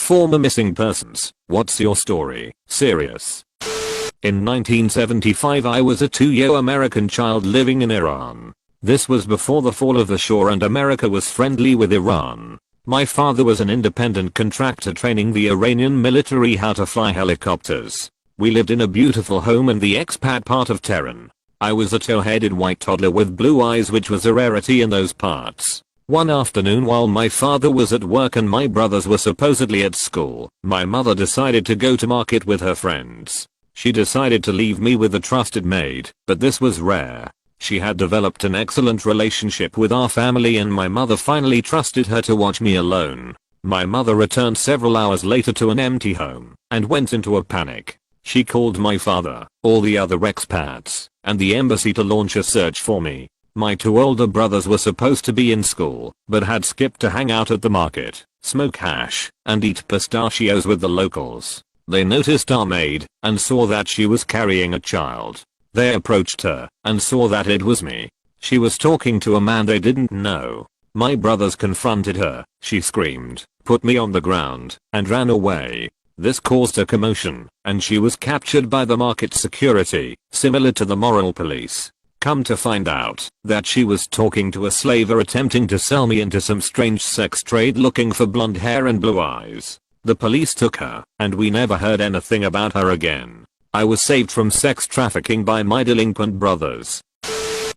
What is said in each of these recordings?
Former missing persons, what's your story? Serious? In 1975 I was a 2-year American child living in Iran. This was before the fall of the Shah and America was friendly with Iran. My father was an independent contractor training the Iranian military how to fly helicopters. We lived in a beautiful home in the expat part of Tehran. I was a tow-headed white toddler with blue eyes, which was a rarity in those parts. One afternoon while my father was at work and my brothers were supposedly at school, my mother decided to go to market with her friends. She decided to leave me with a trusted maid, but this was rare. She had developed an excellent relationship with our family and my mother finally trusted her to watch me alone. My mother returned several hours later to an empty home and went into a panic. She called my father, all the other expats, and the embassy to launch a search for me. My 2 older brothers were supposed to be in school, but had skipped to hang out at the market, smoke hash, and eat pistachios with the locals. They noticed our maid, and saw that she was carrying a child. They approached her, and saw that it was me. She was talking to a man they didn't know. My brothers confronted her, she screamed, put me on the ground, and ran away. This caused a commotion, and she was captured by the market security, similar to the moral police. Come to find out that she was talking to a slaver attempting to sell me into some strange sex trade looking for blonde hair and blue eyes. The police took her, and we never heard anything about her again. I was saved from sex trafficking by my delinquent brothers.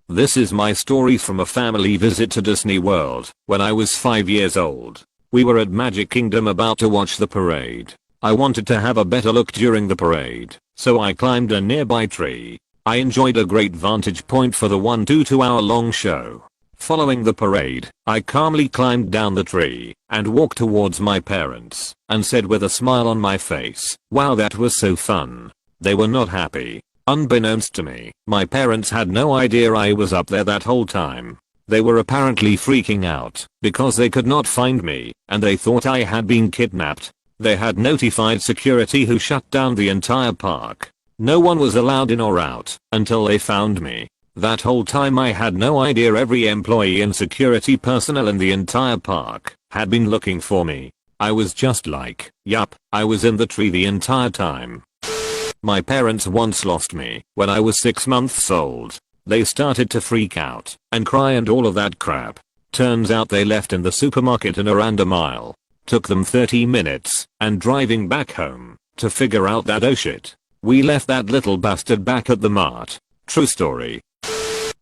This is my story from a family visit to Disney World when I was 5 years old. We were at Magic Kingdom about to watch the parade. I wanted to have a better look during the parade, so I climbed a nearby tree. I enjoyed a great vantage point for the 2 hour long show. Following the parade, I calmly climbed down the tree and walked towards my parents and said with a smile on my face, "Wow, that was so fun." They were not happy. Unbeknownst to me, my parents had no idea I was up there that whole time. They were apparently freaking out because they could not find me and they thought I had been kidnapped. They had notified security who shut down the entire park. No one was allowed in or out until they found me. That whole time I had no idea every employee and security personnel in the entire park had been looking for me. I was just like, yup, I was in the tree the entire time. My parents once lost me when I was 6 months old. They started to freak out and cry and all of that crap. Turns out they left in the supermarket in around a mile. Took them 30 minutes and driving back home to figure out that oh shit. We left that little bastard back at the mart. True story.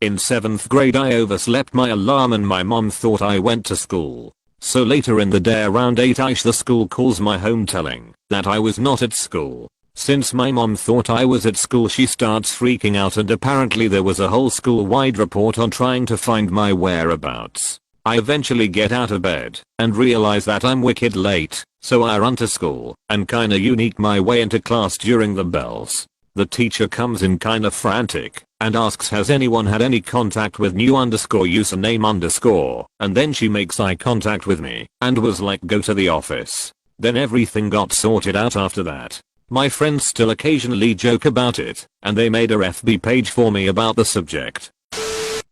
In 7th grade I overslept my alarm and my mom thought I went to school. So later in the day around 8ish the school calls my home telling that I was not at school. Since my mom thought I was at school she starts freaking out and apparently there was a whole school-wide report on trying to find my whereabouts. I eventually get out of bed and realize that I'm wicked late, so I run to school and kinda unique my way into class during the bells. The teacher comes in kinda frantic and asks has anyone had any contact with new username_, and then she makes eye contact with me and was like go to the office. Then everything got sorted out after that. My friends still occasionally joke about it and they made a FB page for me about the subject.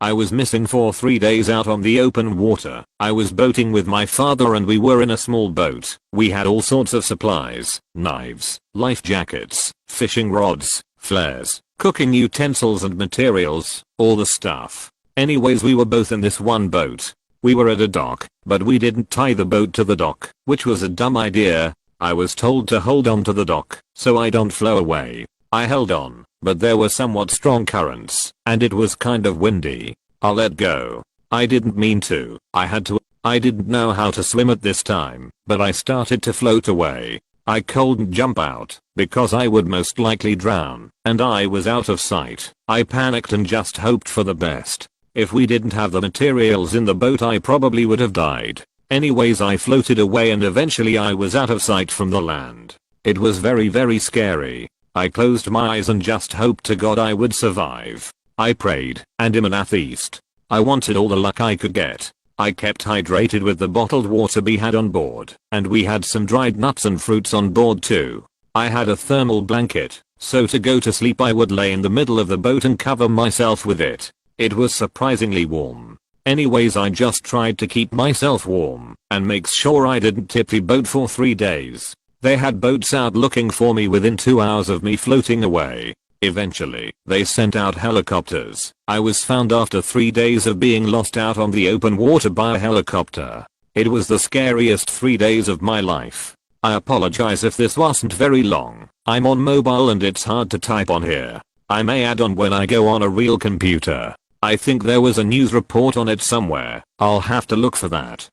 I was missing for 3 days out on the open water. I was boating with my father and we were in a small boat. We had all sorts of supplies, knives, life jackets, fishing rods, flares, cooking utensils and materials, all the stuff. Anyways we were both in this one boat. We were at a dock, but we didn't tie the boat to the dock, which was a dumb idea. I was told to hold on to the dock so I don't flow away. I held on, but there were somewhat strong currents, and it was kind of windy. I let go. I didn't mean to. I had to. I didn't know how to swim at this time, but I started to float away. I couldn't jump out, because I would most likely drown, and I was out of sight. I panicked and just hoped for the best. If we didn't have the materials in the boat I probably would have died. Anyways I floated away and eventually I was out of sight from the land. It was very scary. I closed my eyes and just hoped to God I would survive. I prayed and am an atheist. I wanted all the luck I could get. I kept hydrated with the bottled water we had on board, and we had some dried nuts and fruits on board too. I had a thermal blanket, so to go to sleep I would lay in the middle of the boat and cover myself with it. It was surprisingly warm. Anyways, I just tried to keep myself warm and make sure I didn't tip the boat for 3 days. They had boats out looking for me within 2 hours of me floating away. Eventually, they sent out helicopters. I was found after 3 days of being lost out on the open water by a helicopter. It was the scariest 3 days of my life. I apologize if this wasn't very long. I'm on mobile and it's hard to type on here. I may add on when I go on a real computer. I think there was a news report on it somewhere. I'll have to look for that.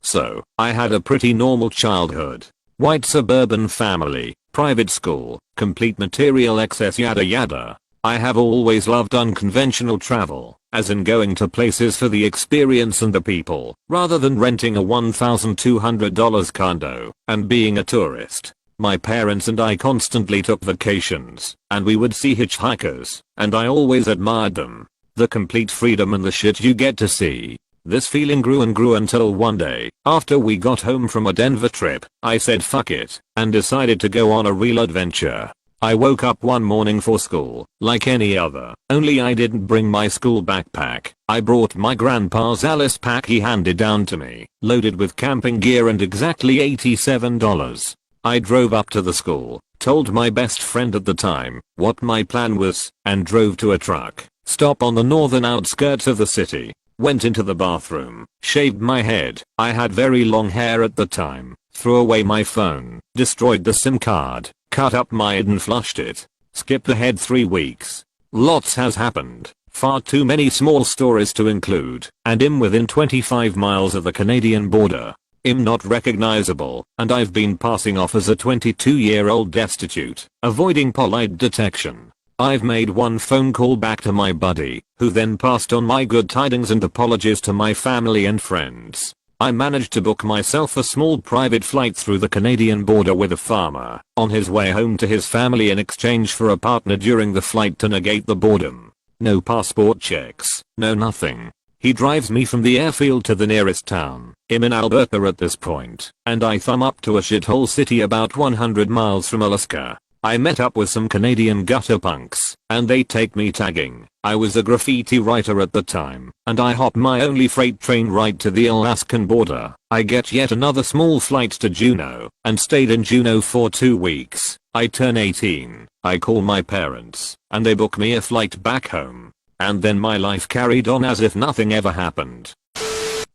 So, I had a pretty normal childhood. White suburban family, private school, complete material excess yada yada. I have always loved unconventional travel, as in going to places for the experience and the people, rather than renting a $1,200 condo and being a tourist. My parents and I constantly took vacations, and we would see hitchhikers, and I always admired them. The complete freedom and the shit you get to see. This feeling grew and grew until one day, after we got home from a Denver trip, I said fuck it, and decided to go on a real adventure. I woke up one morning for school, like any other, only I didn't bring my school backpack. I brought my grandpa's Alice pack he handed down to me, loaded with camping gear and exactly $87. I drove up to the school, told my best friend at the time what my plan was, and drove to a truck stop on the northern outskirts of the city. Went into the bathroom, shaved my head. I had very long hair at the time. Threw away my phone, destroyed the SIM card, cut up my head and flushed it. Skipped ahead 3 weeks. Lots has happened. Far too many small stories to include, and I'm within 25 miles of the Canadian border. I'm not recognizable, and I've been passing off as a 22-year-old destitute, avoiding polite detection. I've made one phone call back to my buddy, who then passed on my good tidings and apologies to my family and friends. I managed to book myself a small private flight through the Canadian border with a farmer, on his way home to his family in exchange for a partner during the flight to negate the boredom. No passport checks, no nothing. He drives me from the airfield to the nearest town. I'm in Alberta at this point, and I thumb up to a shithole city about 100 miles from Alaska. I met up with some Canadian gutter punks, and they take me tagging. I was a graffiti writer at the time, and I hop my only freight train right to the Alaskan border. I get yet another small flight to Juneau, and stayed in Juneau for 2 weeks. I turn 18, I call my parents, and they book me a flight back home. And then my life carried on as if nothing ever happened.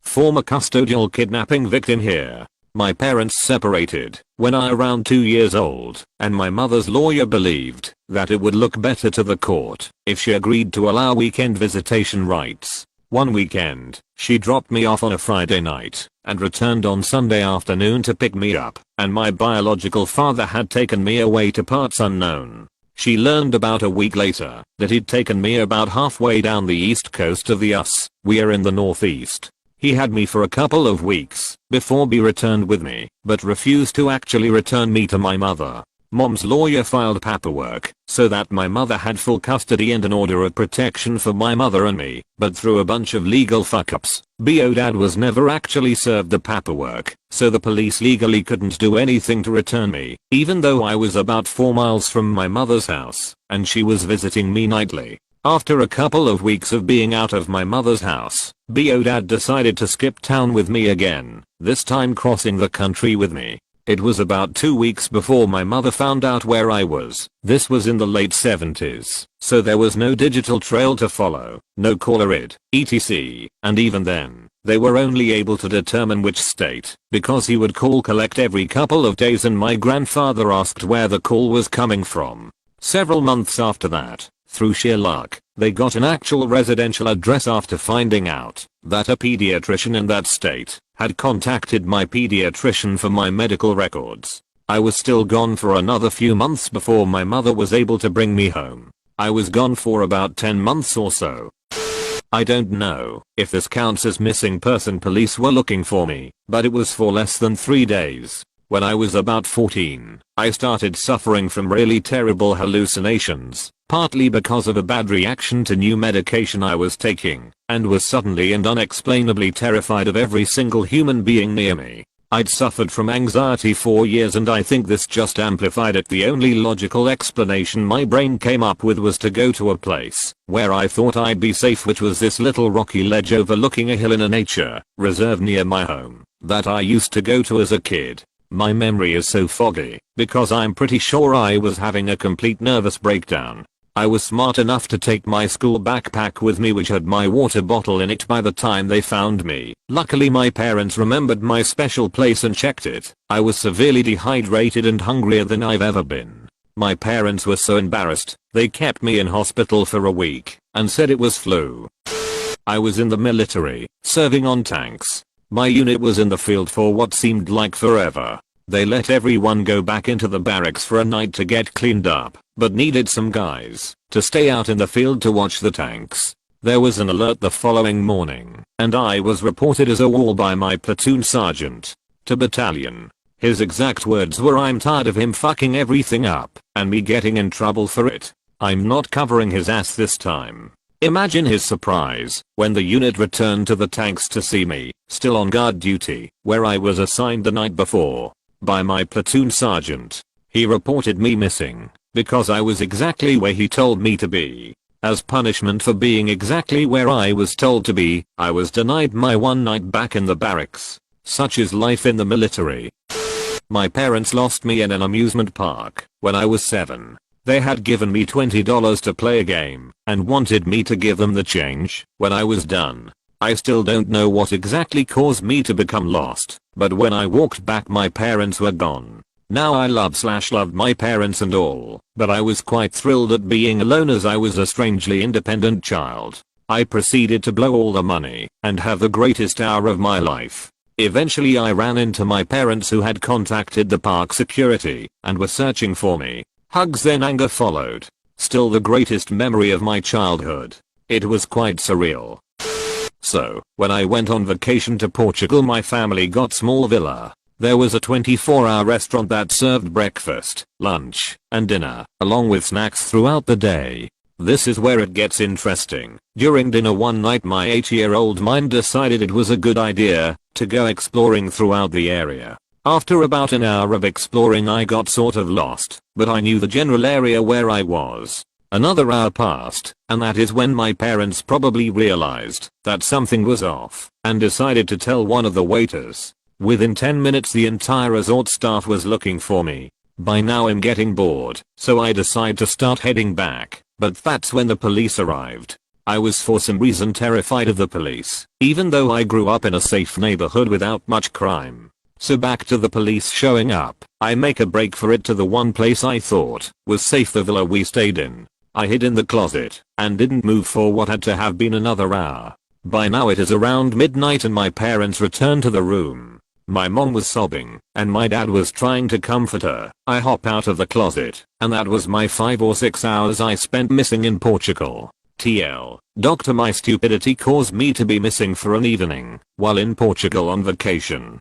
Former custodial kidnapping victim here. My parents separated when I around 2 years old, and my mother's lawyer believed that it would look better to the court if she agreed to allow weekend visitation rights. One weekend, she dropped me off on a Friday night and returned on Sunday afternoon to pick me up, and my biological father had taken me away to parts unknown. She learned about a week later that he'd taken me about halfway down the east coast of the US. We are in the northeast. He had me for a couple of weeks before he returned with me, but refused to actually return me to my mother. Mom's lawyer filed paperwork so that my mother had full custody and an order of protection for my mother and me, but through a bunch of legal fuck-ups, BO dad was never actually served the paperwork, so the police legally couldn't do anything to return me, even though I was about 4 miles from my mother's house, and she was visiting me nightly. After a couple of weeks of being out of my mother's house, BO dad decided to skip town with me again, this time crossing the country with me. It was about 2 weeks before my mother found out where I was. This was in the late 70s, so there was no digital trail to follow, no caller ID, etc. And even then, they were only able to determine which state, because he would call collect every couple of days and my grandfather asked where the call was coming from. Several months after that, through sheer luck, they got an actual residential address after finding out that a pediatrician in that state had contacted my pediatrician for my medical records. I was still gone for another few months before my mother was able to bring me home. I was gone for about 10 months or so. I don't know if this counts as missing person. Police were looking for me, but it was for less than 3 days. When I was about 14, I started suffering from really terrible hallucinations, partly because of a bad reaction to new medication I was taking, and was suddenly and unexplainably terrified of every single human being near me. I'd suffered from anxiety for years and I think this just amplified it. The only logical explanation my brain came up with was to go to a place where I thought I'd be safe, which was this little rocky ledge overlooking a hill in a nature reserve near my home that I used to go to as a kid. My memory is so foggy because I'm pretty sure I was having a complete nervous breakdown. I was smart enough to take my school backpack with me, which had my water bottle in it by the time they found me. Luckily my parents remembered my special place and checked it. I was severely dehydrated and hungrier than I've ever been. My parents were so embarrassed, they kept me in hospital for a week and said it was flu. I was in the military, serving on tanks. My unit was in the field for what seemed like forever. They let everyone go back into the barracks for a night to get cleaned up, but needed some guys to stay out in the field to watch the tanks. There was an alert the following morning, and I was reported as a wall by my platoon sergeant to battalion. His exact words were, "I'm tired of him fucking everything up and me getting in trouble for it. I'm not covering his ass this time." Imagine his surprise when the unit returned to the tanks to see me, still on guard duty, where I was assigned the night before by my platoon sergeant. He reported me missing because I was exactly where he told me to be. As punishment for being exactly where I was told to be, I was denied my one night back in the barracks. Such is life in the military. My parents lost me in an amusement park when I was 7. They had given me $20 to play a game and wanted me to give them the change when I was done. I still don't know what exactly caused me to become lost, but when I walked back my parents were gone. Now I loved my parents and all, but I was quite thrilled at being alone as I was a strangely independent child. I proceeded to blow all the money and have the greatest hour of my life. Eventually I ran into my parents, who had contacted the park security and were searching for me. Hugs then anger followed. Still the greatest memory of my childhood. It was quite surreal. So, when I went on vacation to Portugal, my family got small villa. There was a 24-hour restaurant that served breakfast, lunch, and dinner, along with snacks throughout the day. This is where it gets interesting. During dinner one night my 8-year-old mind decided it was a good idea to go exploring throughout the area. After about an hour of exploring I got sort of lost, but I knew the general area where I was. Another hour passed, and that is when my parents probably realized that something was off and decided to tell one of the waiters. Within 10 minutes the entire resort staff was looking for me. By now I'm getting bored, so I decide to start heading back, but that's when the police arrived. I was for some reason terrified of the police, even though I grew up in a safe neighborhood without much crime. So back to the police showing up, I make a break for it to the one place I thought was safe, the villa we stayed in. I hid in the closet and didn't move for what had to have been another hour. By now it is around midnight and my parents returned to the room. My mom was sobbing and my dad was trying to comfort her. I hop out of the closet and that was my 5 or 6 hours I spent missing in Portugal. TL. Doctor, my stupidity caused me to be missing for an evening while in Portugal on vacation.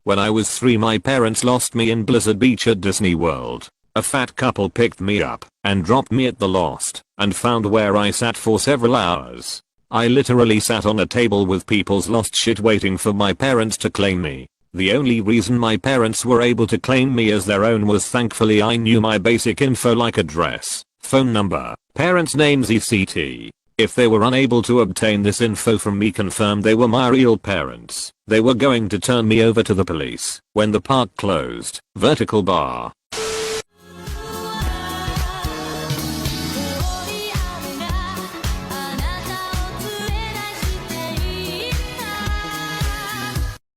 When I was 3 my parents lost me in Blizzard Beach at Disney World. A fat couple picked me up and dropped me at the lost and found, where I sat for several hours. I literally sat on a table with people's lost shit waiting for my parents to claim me. The only reason my parents were able to claim me as their own was thankfully I knew my basic info like address, phone number, parents' names etc. If they were unable to obtain this info from me, confirmed they were my real parents, they were going to turn me over to the police. When the park closed, vertical bar,